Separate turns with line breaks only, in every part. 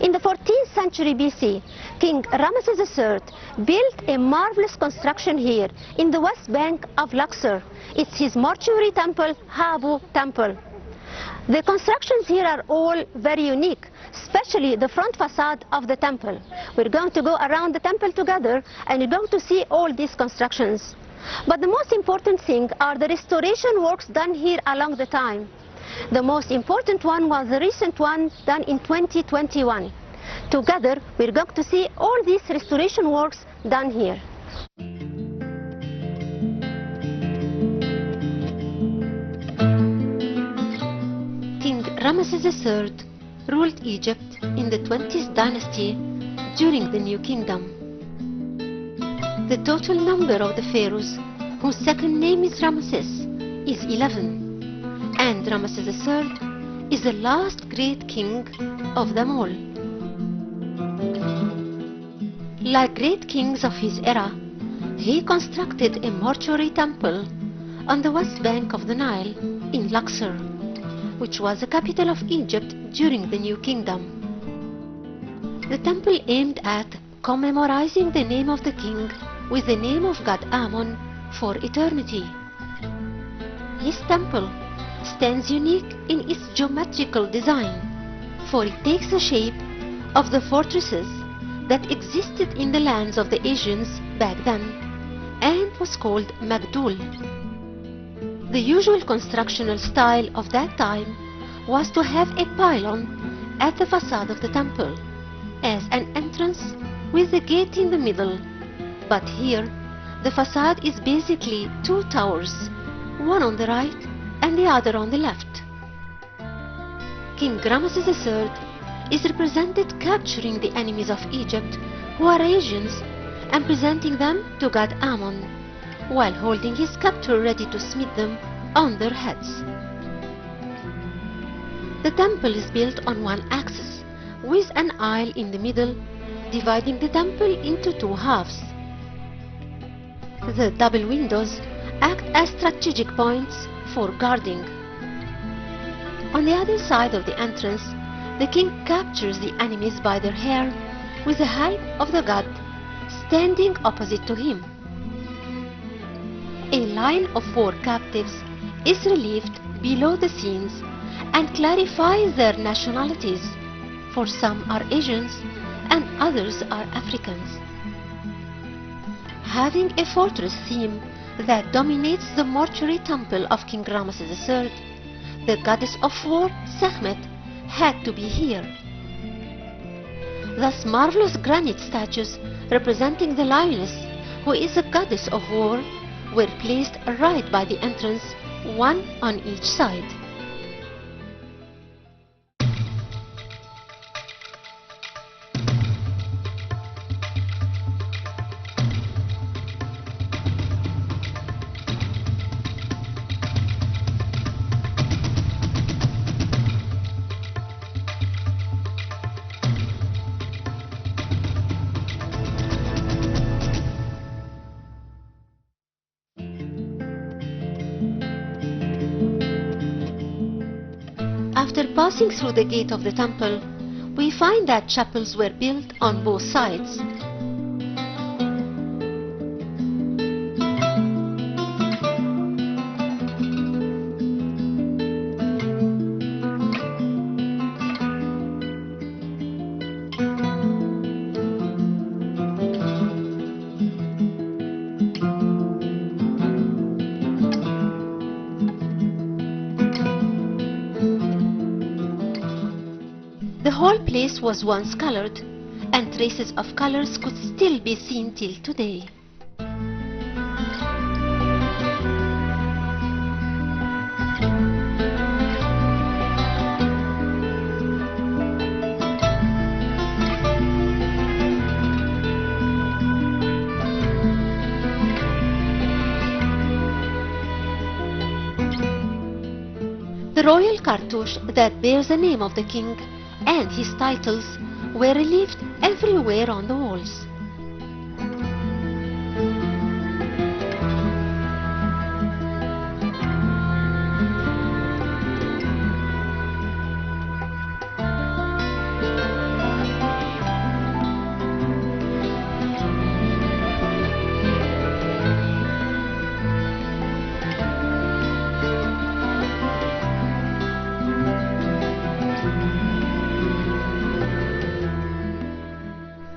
In the 14th century BC, King Ramesses III built a marvelous construction here in the west bank of Luxor. It's his mortuary temple, Habu Temple. The constructions here are all very unique, especially the front facade of the temple. We're going to go around the temple together and you're going to see all these constructions. But the most important thing are the restoration works done here along the time. The most important one was the recent one done in 2021. Together, we're going to see all these restoration works done here. King Ramesses III ruled Egypt in the 20th dynasty during the New Kingdom. The total number of the pharaohs whose second name is Ramesses is 11. And Ramesses III is the last great king of them all. Like great kings of his era, he constructed a mortuary temple on the west bank of the Nile in Luxor, which was the capital of Egypt during the New Kingdom. The temple aimed at commemorizing the name of the king with the name of god Amun for eternity. His temple stands unique in its geometrical design, for it takes the shape of the fortresses that existed in the lands of the Asians back then and was called Magdul. The usual constructional style of that time was to have a pylon at the facade of the temple as an entrance with a gate in the middle, but here the facade is basically two towers, one on the right and the other on the left. King Ramesses III is represented capturing the enemies of Egypt, who are Asians, and presenting them to god Amun, while holding his captor ready to smite them on their heads. The temple is built on one axis, with an aisle in the middle, dividing the temple into two halves. The double windows act as strategic points for guarding. On the other side of the entrance, the king captures the enemies by their hair with the help of the god standing opposite to him. A line of 4 captives is relieved below the scenes and clarifies their nationalities, for some are Asians and others are Africans. Having a fortress theme that dominates the mortuary temple of King Ramesses III, the goddess of war, Sekhmet, had to be here. Thus marvelous granite statues representing the lioness, who is a goddess of war, were placed right by the entrance, one on each side. After passing through the gate of the temple, we find that chapels were built on both sides. The whole place was once colored, and traces of colors could still be seen till today. The royal cartouche that bears the name of the king and his titles were relieved everywhere on the walls.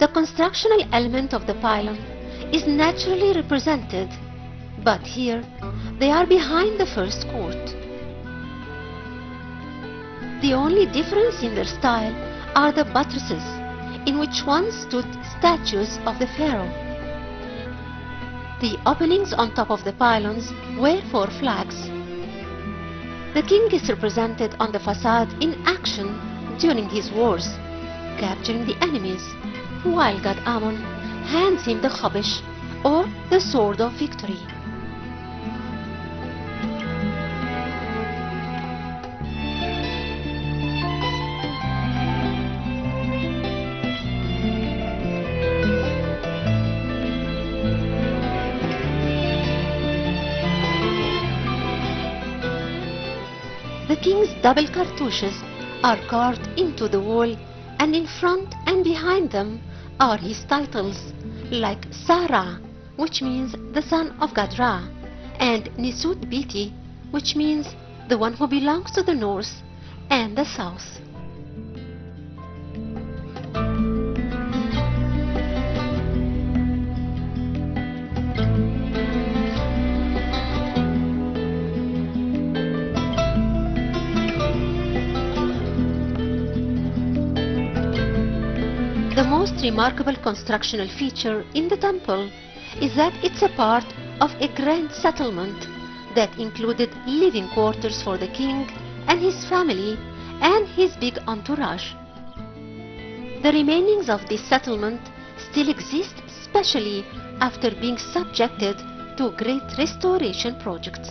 The constructional element of the pylon is naturally represented, but here they are behind the first court. The only difference in their style are the buttresses, in which once stood statues of the pharaoh. The openings on top of the pylons were 4 flags. The king is represented on the facade in action during his wars, capturing the enemies, while god Ammon hands him the Khabish, or the sword of victory. The king's double cartouches are carved into the wall, and in front and behind them are his titles, like Sa-Ra, which means the son of god Ra, and Nisut Biti, which means the one who belongs to the north and the south. The most remarkable constructional feature in the temple is that it's a part of a grand settlement that included living quarters for the king and his family and his big entourage. The remainings of this settlement still exist, especially after being subjected to great restoration projects.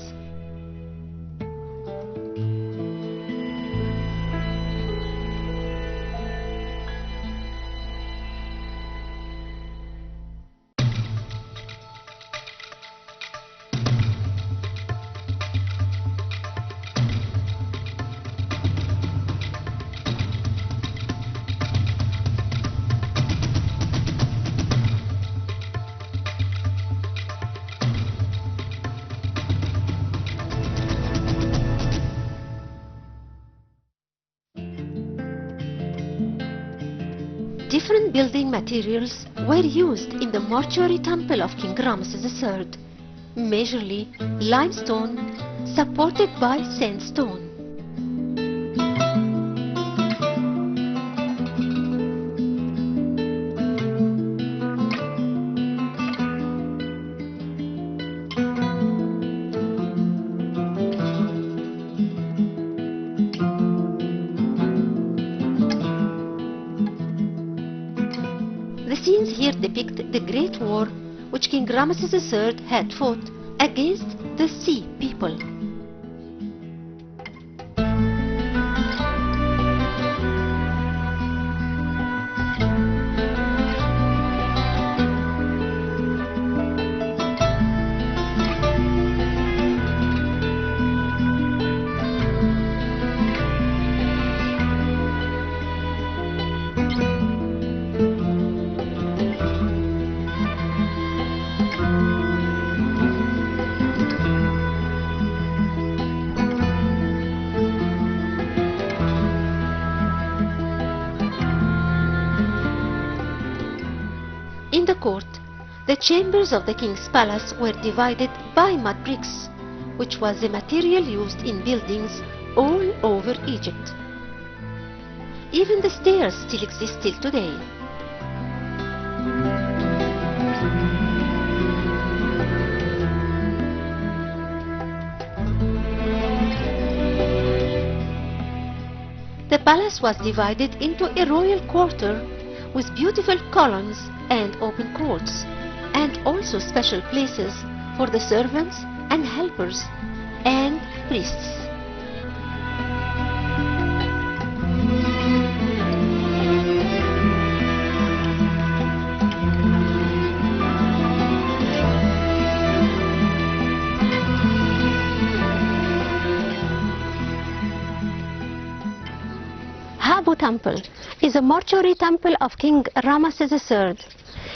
Different building materials were used in the mortuary temple of King Ramses III, majorly limestone supported by sandstone. The scenes here depict the Great War which King Ramses III had fought against the Sea people. In the court, the chambers of the king's palace were divided by mud bricks, which was the material used in buildings all over Egypt. Even the stairs still exist till today. The palace was divided into a royal quarter with beautiful columns and open courts, and also special places for the servants and helpers and priests. Habu Temple is a mortuary temple of King Ramses III.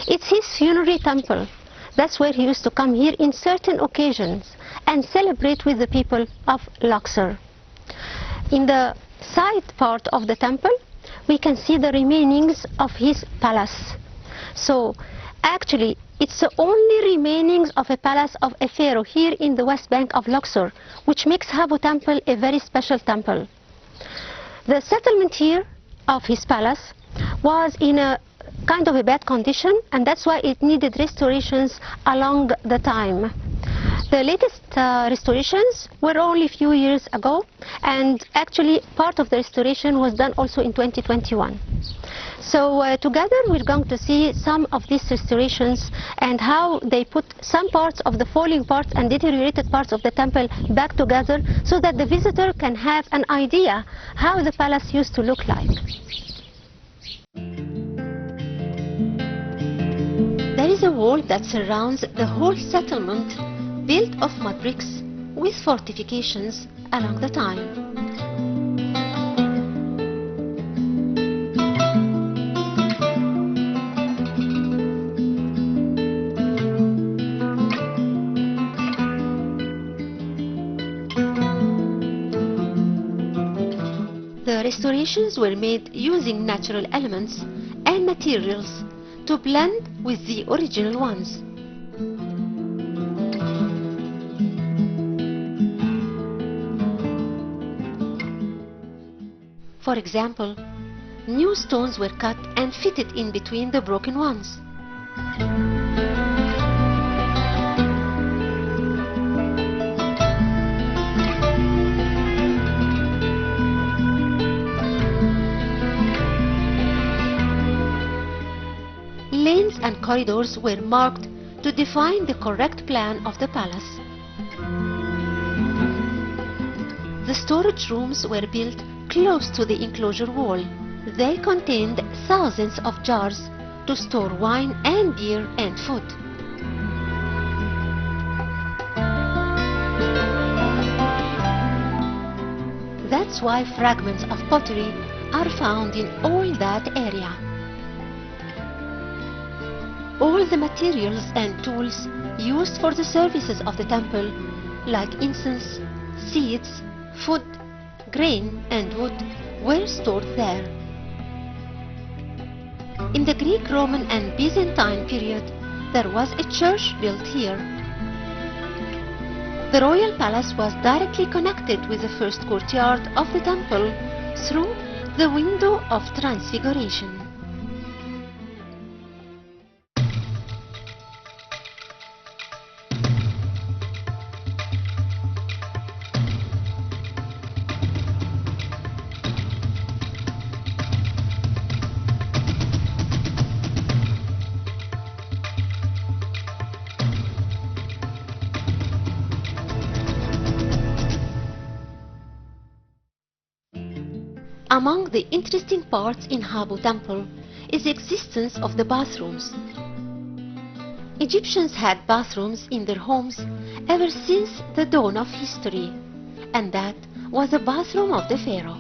It's his funerary temple. That's where he used to come here in certain occasions and celebrate with the people of Luxor. In the side part of the temple, we can see the remainings of his palace. So actually it's the only remainings of a palace of a pharaoh here in the west bank of Luxor, which makes Habu temple a very special temple. The settlement here of his palace was in a kind of a bad condition, and that's why it needed restorations along the time. The latest restorations were only a few years ago, and actually part of the restoration was done also in 2021. So together we're going to see some of these restorations and how they put some parts of the falling parts and deteriorated parts of the temple back together, so that the visitor can have an idea how the palace used to look like. There is a wall that surrounds the whole settlement, built of mud bricks with fortifications along the time. The restorations were made using natural elements and materials to blend with the original ones. For example, new stones were cut and fitted in between the broken ones. Lanes and corridors were marked to define the correct plan of the palace. The storage rooms were built close to the enclosure wall. They contained thousands of jars to store wine and beer and food. That's why fragments of pottery are found in all that area. All the materials and tools used for the services of the temple, like incense, seeds, food, grain and wood, were stored there. In the Greek, Roman and Byzantine period, there was a church built here. The royal palace was directly connected with the first courtyard of the temple through the window of transfiguration. Among the interesting parts in Habu temple is the existence of the bathrooms. Egyptians had bathrooms in their homes ever since the dawn of history, and that was the bathroom of the pharaoh.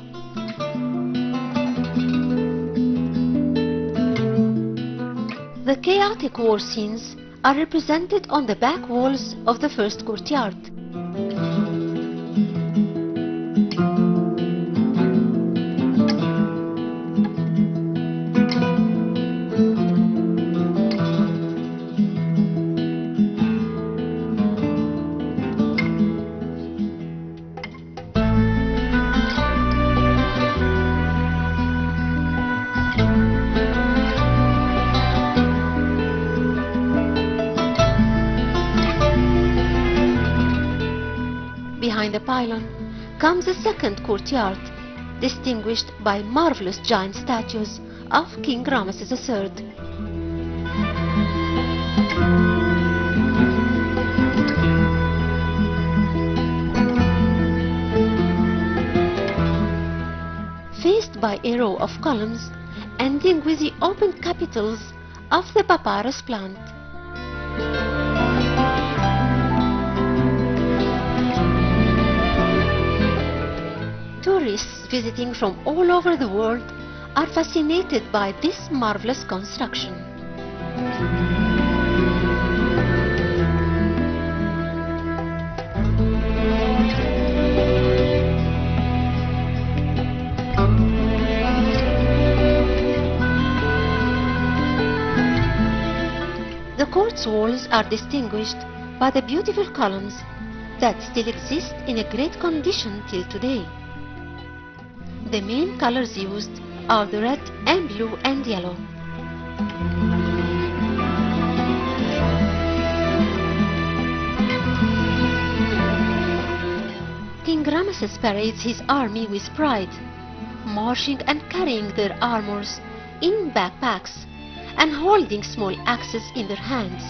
The chaotic war scenes are represented on the back walls of the first courtyard. Behind the pylon comes a second courtyard, distinguished by marvelous giant statues of King Ramesses III. Faced by a row of columns, ending with the open capitals of the papyrus plant. Tourists visiting from all over the world are fascinated by this marvelous construction. court's walls are distinguished by the beautiful columns that still exist in a great condition till today. The main colors used are the red and blue and yellow. King Ramesses parades his army with pride, marching and carrying their armors in backpacks and holding small axes in their hands.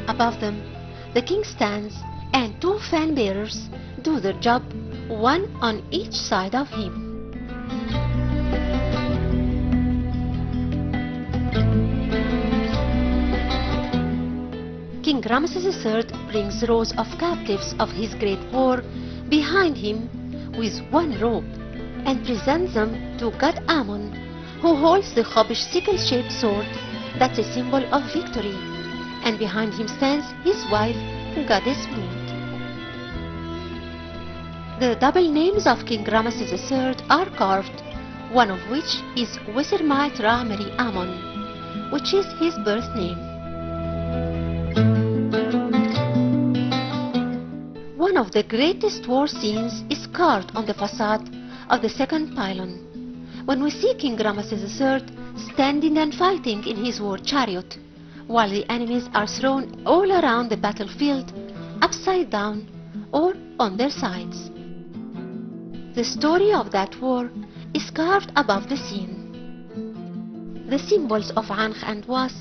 Above them, the king stands and two fan bearers do their job, one on each side of him. King Ramesses III brings rows of captives of his great war behind him with one rope and presents them to God Ammon, who holds the Chobish sickle-shaped sword that's a symbol of victory, and behind him stands his wife, Goddess Mut. The double names of King Ramesses III are carved, one of which is Wesermait Ra Meri Ammon, which is his birth name. One of the greatest war scenes is carved on the facade of the second pylon, when we see King Ramesses III standing and fighting in his war chariot, while the enemies are thrown all around the battlefield, upside down or on their sides. The story of that war is carved above the scene. The symbols of Ankh and Was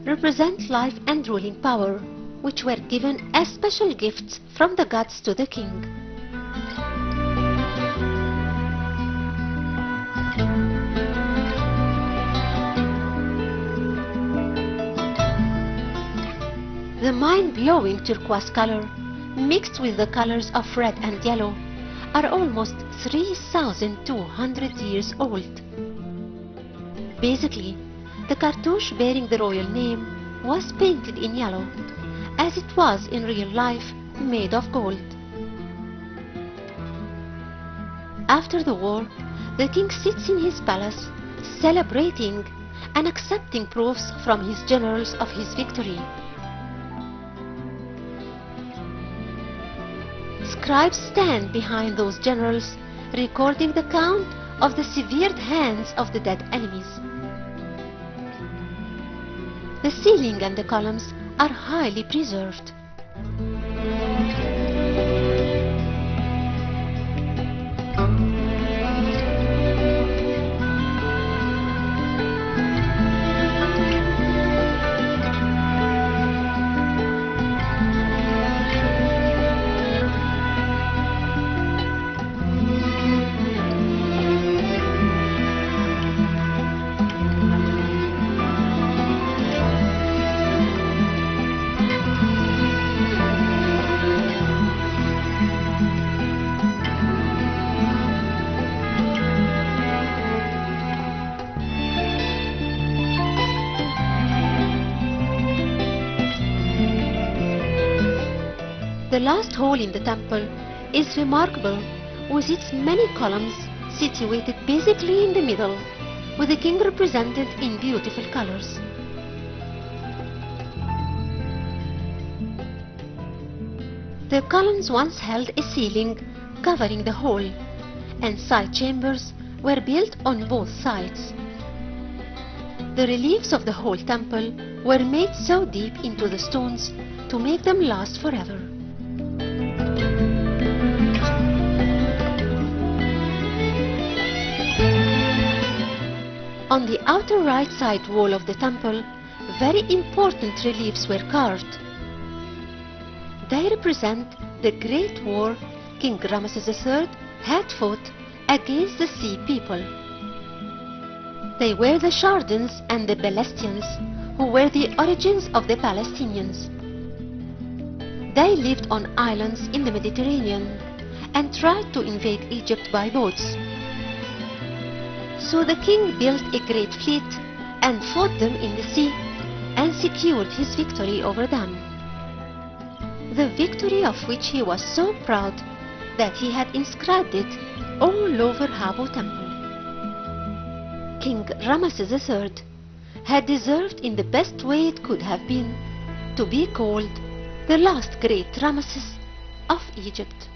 represent life and ruling power, which were given as special gifts from the gods to the king. The mind-blowing turquoise color, mixed with the colors of red and yellow, are almost 3,200 years old. Basically, the cartouche bearing the royal name was painted in yellow, as it was in real life made of gold. After the war, the king sits in his palace, celebrating and accepting proofs from his generals of his victory. Scribes stand behind those generals, recording the count of the severed hands of the dead enemies. The ceiling and the columns are highly preserved. The last hall in the temple is remarkable, with its many columns situated basically in the middle, with the king represented in beautiful colors. The columns once held a ceiling covering the hall, and side chambers were built on both sides. The reliefs of the whole temple were made so deep into the stones to make them last forever. On the outer right side wall of the temple, very important reliefs were carved. They represent the great war King Ramesses III had fought against the Sea people. They were the Chardins and the Belestians, who were the origins of the Palestinians. They lived on islands in the Mediterranean and tried to invade Egypt by boats. So the king built a great fleet and fought them in the sea and secured his victory over them. the victory of which he was so proud that he had inscribed it all over Habbo Temple. King Ramesses III had deserved in the best way it could have been to be called the last great Ramesses of Egypt.